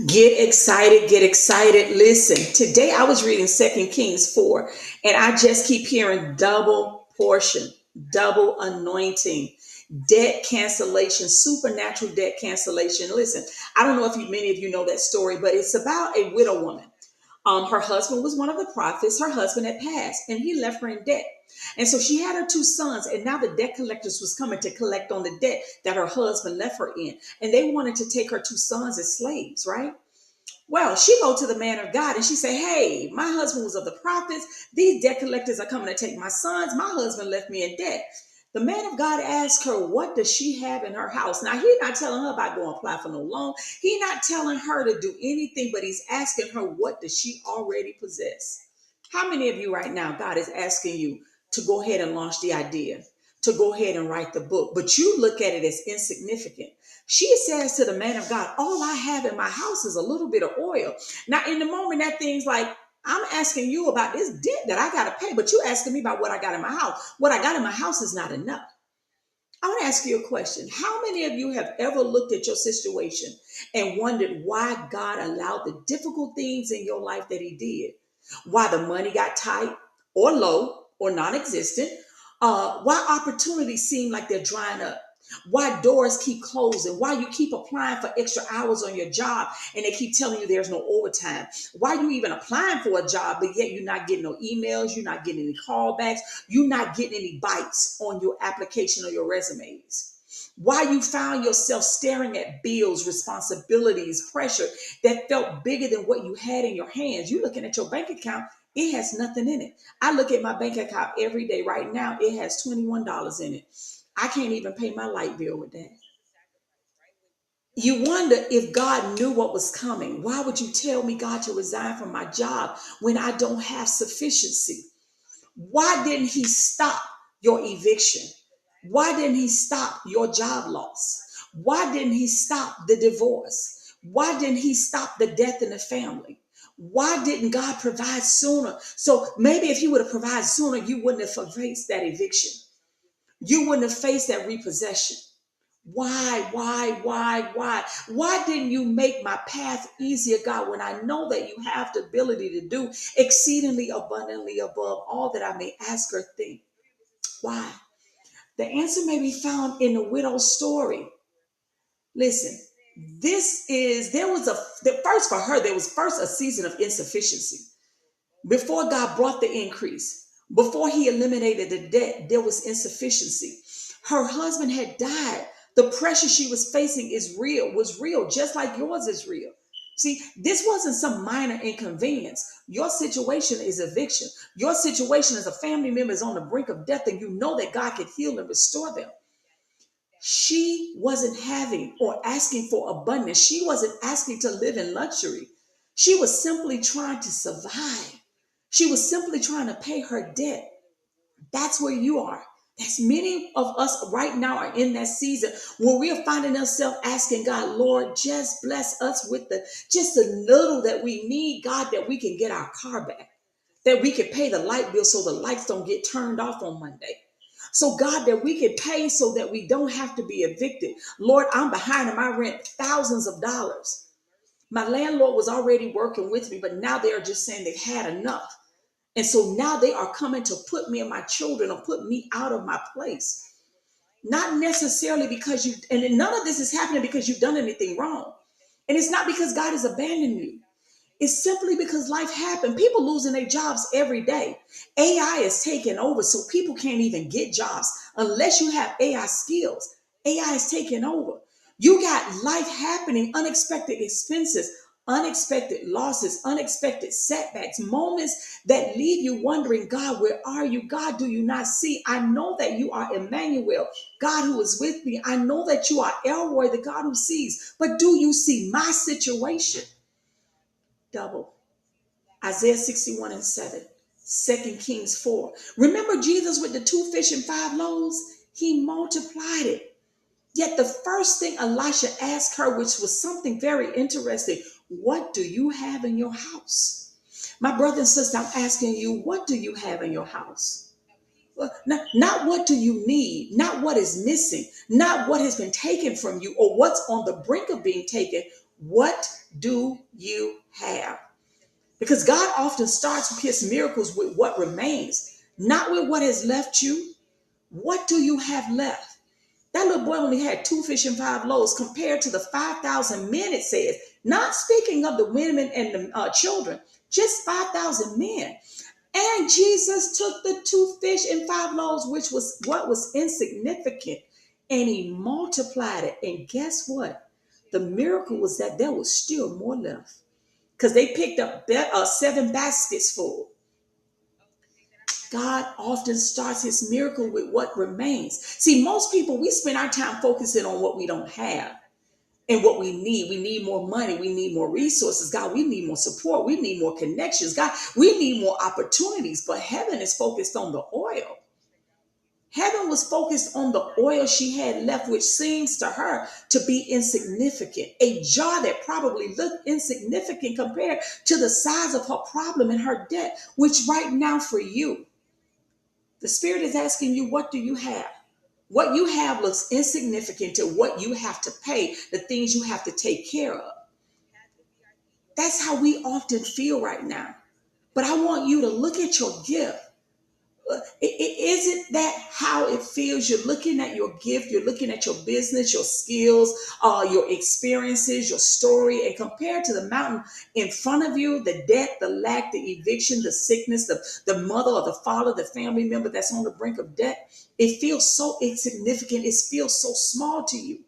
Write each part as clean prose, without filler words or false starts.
Get excited, get excited. Listen, today I was reading Second Kings 4, and I just keep hearing double portion, double anointing, debt cancellation, supernatural debt cancellation. Listen, I don't know if many of you know that story, but it's about a widow woman. Her husband was one of the prophets. Her husband had passed, and he left her in debt. And so she had her two sons, and now the debt collectors was coming to collect on the debt that her husband left her in. And they wanted to take her two sons as slaves, right? Well, she go to the man of God and she say, "Hey, my husband was of the prophets. These debt collectors are coming to take my sons. My husband left me in debt." The man of God asked her, what does she have in her house? Now, he's not telling her about going to apply for no loan. He's not telling her to do anything, but he's asking her, what does she already possess? How many of you right now, God is asking you to go ahead and launch the idea, to go ahead and write the book, but you look at it as insignificant? She says to the man of God, all I have in my house is a little bit of oil. Now, in the moment, that thing's like, I'm asking you about this debt that I got to pay, but you asking me about what I got in my house. What I got in my house is not enough. I want to ask you a question. How many of you have ever looked at your situation and wondered why God allowed the difficult things in your life that he did? Why the money got tight or low or non-existent? Why opportunities seem like they're drying up? Why doors keep closing? Why you keep applying for extra hours on your job and they keep telling you there's no overtime? Why you even applying for a job, but yet you're not getting no emails, you're not getting any callbacks, you're not getting any bites on your application or your resumes? Why you found yourself staring at bills, responsibilities, pressure that felt bigger than what you had in your hands? You looking at your bank account, it has nothing in it. I look at my bank account every day. Right now, it has $21 in it. I can't even pay my light bill with that. You wonder if God knew what was coming. Why would you tell me, God, to resign from my job when I don't have sufficiency? Why didn't he stop your eviction? Why didn't he stop your job loss? Why didn't he stop the divorce? Why didn't he stop the death in the family? Why didn't God provide sooner? So maybe if he would have provided sooner, you wouldn't have faced that eviction. You wouldn't have faced that repossession. Why? Why didn't you make my path easier, God, when I know that you have the ability to do exceedingly abundantly above all that I may ask or think? Why? The answer may be found in the widow's story. Listen, there was the first for her, there was first a season of insufficiency. Before God brought the increase, before he eliminated the debt, there was insufficiency. Her husband had died. The pressure she was facing was real, just like yours is real. See, this wasn't some minor inconvenience. Your situation is eviction. Your situation is a family member is on the brink of death, and you know that God can heal and restore them. She wasn't having or asking for abundance. She wasn't asking to live in luxury. She was simply trying to survive. She was simply trying to pay her debt. That's where you are. That's many of us right now are in that season where we are finding ourselves asking God, Lord, just bless us with just a little that we need, God, that we can get our car back, that we can pay the light bill so the lights don't get turned off on Monday. So, God, that we can pay so that we don't have to be evicted. Lord, I'm behind in my rent thousands of dollars. My landlord was already working with me, but now they are just saying they've had enough. And so now they are coming to put me and my children or put me out of my place. Not necessarily because and none of this is happening because you've done anything wrong. And it's not because God has abandoned you. It's simply because life happened. People losing their jobs every day. AI is taking over, so people can't even get jobs unless you have AI skills. AI is taking over. You got life happening, unexpected expenses, unexpected losses, unexpected setbacks, moments that leave you wondering, God, where are you? God, do you not see? I know that you are Emmanuel, God who is with me. I know that you are Elroy, the God who sees. But do you see my situation? Double. Isaiah 61 and 7, 2 Kings 4. Remember Jesus with the 2 fish and 5 loaves? He multiplied it. Yet the first thing Elisha asked her, which was something very interesting, what do you have in your house? My brother and sister, I'm asking you, what do you have in your house? Well, not what do you need, not what is missing, not what has been taken from you or what's on the brink of being taken. What do you have? Because God often starts his miracles with what remains, not with what has left you. What do you have left? That little boy only had 2 fish and 5 loaves compared to the 5,000 men, it says. Not speaking of the women and the children, just 5,000 men. And Jesus took the 2 fish and 5 loaves, which was what was insignificant, and he multiplied it. And guess what? The miracle was that there was still more left because they picked up 7 baskets full. God often starts his miracle with what remains. See, most people, we spend our time focusing on what we don't have and what we need. We need more money. We need more resources. God, we need more support. We need more connections. God, we need more opportunities. But heaven is focused on the oil. Heaven was focused on the oil she had left, which seems to her to be insignificant. A jar that probably looked insignificant compared to the size of her problem and her debt, which right now for you, the Spirit is asking you, what do you have? What you have looks insignificant to what you have to pay, the things you have to take care of. That's how we often feel right now. But I want you to look at your gift. Isn't that how it feels? You're looking at your gift, you're looking at your business, your skills, your experiences, your story, and compared to the mountain in front of you, the debt, the lack, the eviction, the sickness, the mother or the father, the family member that's on the brink of debt, it feels so insignificant. It feels so small to you,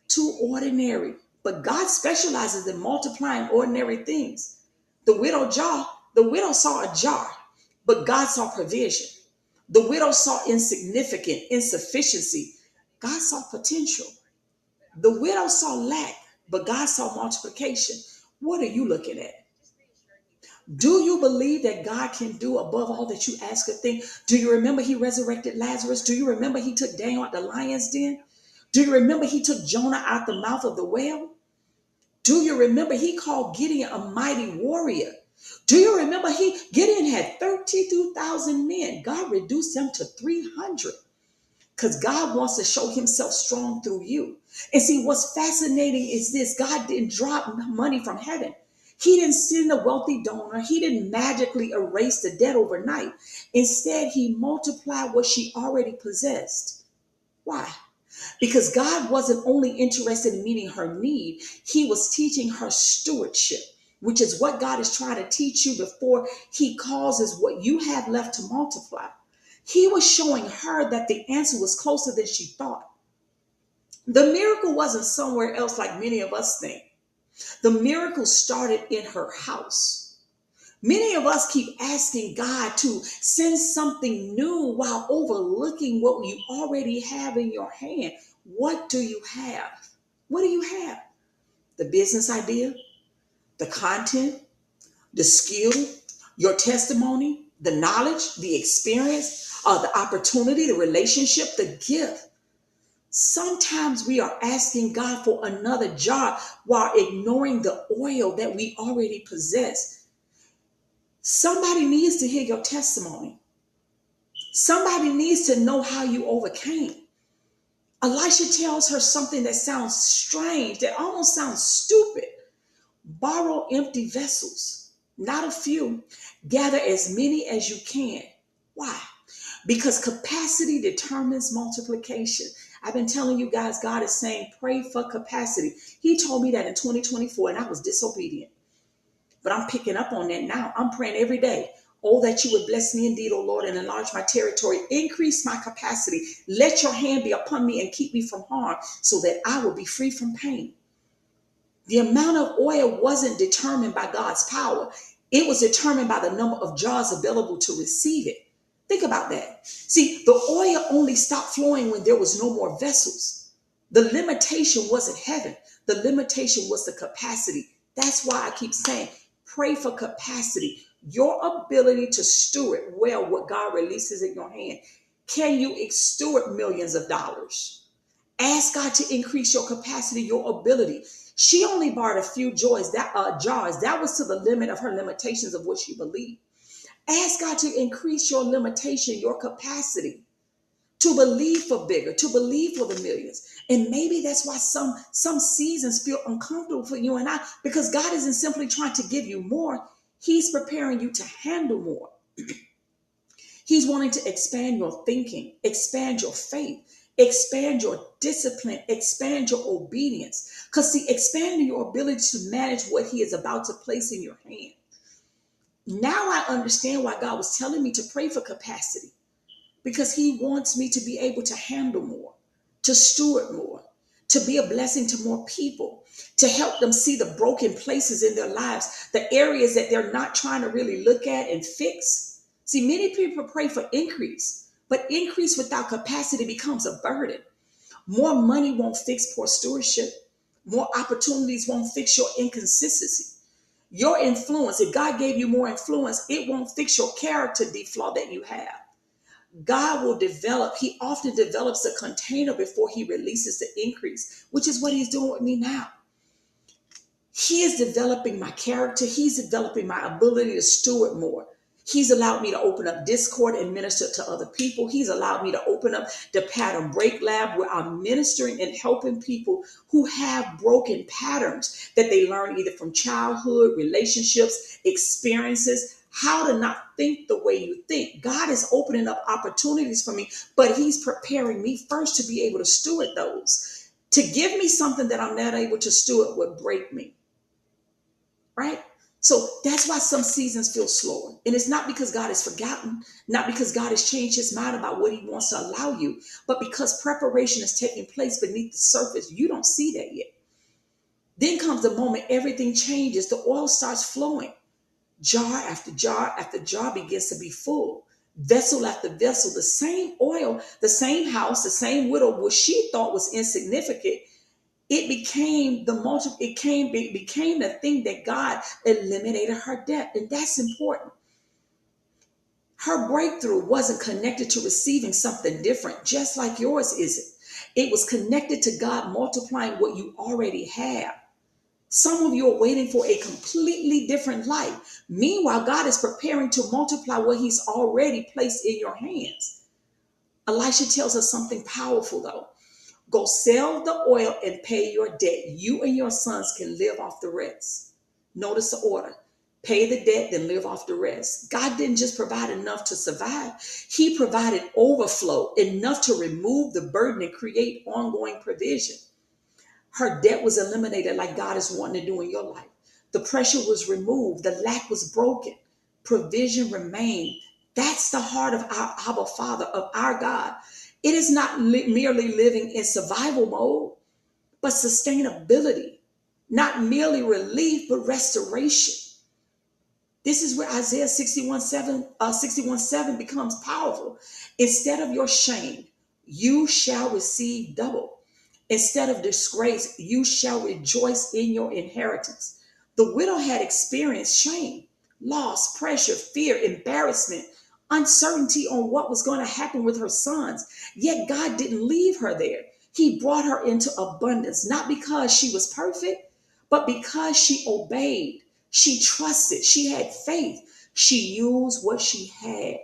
too ordinary. But God specializes in multiplying ordinary things. The widow saw a jar, but God saw provision. The widow saw insignificant insufficiency. God saw potential. The widow saw lack, but God saw multiplication. What are you looking at? Do you believe that God can do above all that you ask or think? Do you remember he resurrected Lazarus? Do you remember he took Daniel out the lion's den? Do you remember he took Jonah out the mouth of the whale? Do you remember he called Gideon a mighty warrior? Do you remember Gideon had 32,000 men. God reduced them to 300 because God wants to show himself strong through you. And see, what's fascinating is this: God didn't drop money from heaven. He didn't send a wealthy donor. He didn't magically erase the debt overnight. Instead, he multiplied what she already possessed. Why? Because God wasn't only interested in meeting her need, he was teaching her stewardship, which is what God is trying to teach you before he causes what you have left to multiply. He was showing her that the answer was closer than she thought. The miracle wasn't somewhere else like many of us think. The miracle started in her house. Many of us keep asking God to send something new while overlooking what you already have in your hand. What do you have? What do you have? The business idea, the content, the skill, your testimony, the knowledge, the experience, the opportunity, the relationship, the gift. Sometimes we are asking God for another jar while ignoring the oil that we already possess. Somebody needs to hear your testimony. Somebody needs to know how you overcame. Elisha tells her something that sounds strange, that almost sounds stupid. Borrow empty vessels, not a few. Gather as many as you can. Why? Because capacity determines multiplication. I've been telling you guys, God is saying, pray for capacity. He told me that in 2024, and I was disobedient. But I'm picking up on that now. I'm praying every day. Oh, that you would bless me indeed, O Lord, and enlarge my territory. Increase my capacity. Let your hand be upon me and keep me from harm so that I will be free from pain. The amount of oil wasn't determined by God's power. It was determined by the number of jars available to receive it. Think about that. See, the oil only stopped flowing when there was no more vessels. The limitation wasn't heaven. The limitation was the capacity. That's why I keep saying, pray for capacity. Your ability to steward well what God releases in your hand. Can you steward millions of dollars? Ask God to increase your capacity, your ability. She only borrowed a few jars. That was to the limit of her limitations of what she believed. Ask God to increase your limitation, your capacity to believe for bigger, to believe for the millions. And maybe that's why some seasons feel uncomfortable for you and I, because God isn't simply trying to give you more. He's preparing you to handle more. He's wanting to expand your thinking, expand your faith, expand your discipline, expand your obedience. Because see, expanding your ability to manage what he is about to place in your hand. Now I understand why God was telling me to pray for capacity, because he wants me to be able to handle more, to steward more, to be a blessing to more people, to help them see the broken places in their lives, the areas that they're not trying to really look at and fix. See, many people pray for increase, but increase without capacity becomes a burden. More money won't fix poor stewardship. More opportunities won't fix your inconsistency. Your influence, if God gave you more influence, it won't fix your character deflaw that you have. God will develop, he often develops a container before he releases the increase, which is what he's doing with me now. He is developing my character. He's developing my ability to steward more. He's allowed me to open up Discord and minister to other people. He's allowed me to open up the Pattern Break Lab, where I'm ministering and helping people who have broken patterns that they learn either from childhood, relationships, experiences, how to not think the way you think. God is opening up opportunities for me, but he's preparing me first to be able to steward those. To give me something that I'm not able to steward would break me. Right? So that's why some seasons feel slower. And it's not because God has forgotten, not because God has changed his mind about what he wants to allow you, but because preparation is taking place beneath the surface. You don't see that yet. Then comes the moment everything changes. The oil starts flowing. Jar after jar after jar begins to be full. Vessel after vessel, the same oil, the same house, the same widow, what she thought was insignificant, it became became the thing that God eliminated her debt. And that's important. Her breakthrough wasn't connected to receiving something different, just like yours isn't. It was connected to God multiplying what you already have. Some of you are waiting for a completely different life. Meanwhile, God is preparing to multiply what he's already placed in your hands. Elisha tells us something powerful though. Go sell the oil and pay your debt. You and your sons can live off the rest. Notice the order. Pay the debt, then live off the rest. God didn't just provide enough to survive. He provided overflow, enough to remove the burden and create ongoing provision. Her debt was eliminated like God is wanting to do in your life. The pressure was removed. The lack was broken. Provision remained. That's the heart of our Abba Father, of our God. It is not merely living in survival mode, but sustainability. Not merely relief, but restoration. This is where Isaiah 61:7 becomes powerful. Instead of your shame, you shall receive double. Instead of disgrace, you shall rejoice in your inheritance. The widow had experienced shame, loss, pressure, fear, embarrassment, uncertainty on what was going to happen with her sons. Yet God didn't leave her there. He brought her into abundance, not because she was perfect, but because she obeyed. She trusted. She had faith. She used what she had.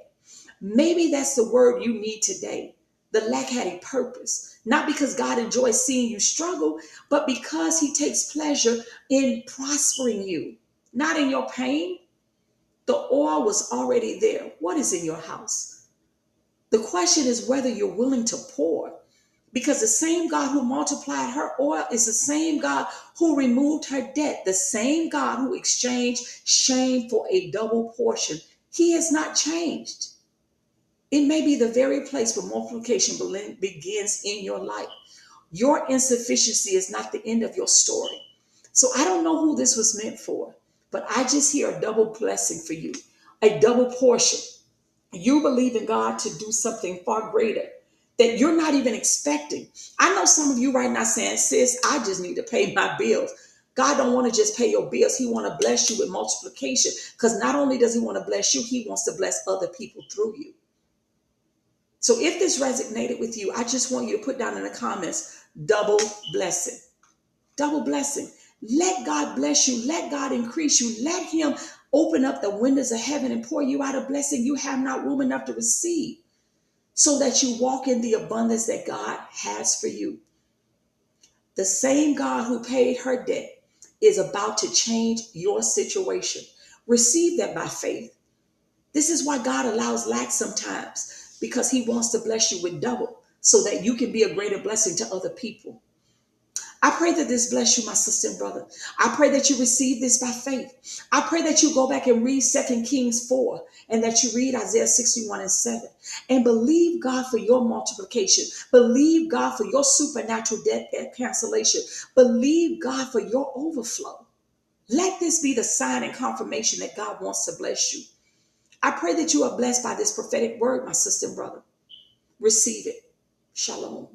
Maybe that's the word you need today. The lack had a purpose, not because God enjoys seeing you struggle, but because he takes pleasure in prospering you, not in your pain. The oil was already there. What is in your house? The question is whether you're willing to pour, because the same God who multiplied her oil is the same God who removed her debt, the same God who exchanged shame for a double portion. He has not changed. It may be the very place where multiplication begins in your life. Your insufficiency is not the end of your story. So I don't know who this was meant for, but I just hear a double blessing for you, a double portion. You believe in God to do something far greater that you're not even expecting. I know some of you right now saying, sis, I just need to pay my bills. God don't want to just pay your bills. He want to bless you with multiplication, because not only does he want to bless you, he wants to bless other people through you. So if this resonated with you, I just want you to put down in the comments, double blessing, double blessing. Let God bless you. Let God increase you. Let him open up the windows of heaven and pour you out a blessing you have not room enough to receive, so that you walk in the abundance that God has for you. The same God who paid her debt is about to change your situation. Receive that by faith. This is why God allows lack sometimes, because he wants to bless you with double so that you can be a greater blessing to other people. I pray that this bless you, my sister and brother. I pray that you receive this by faith. I pray that you go back and read 2 Kings 4 and that you read Isaiah 61 and 7 and believe God for your multiplication. Believe God for your supernatural debt cancellation. Believe God for your overflow. Let this be the sign and confirmation that God wants to bless you. I pray that you are blessed by this prophetic word, my sister and brother. Receive it. Shalom.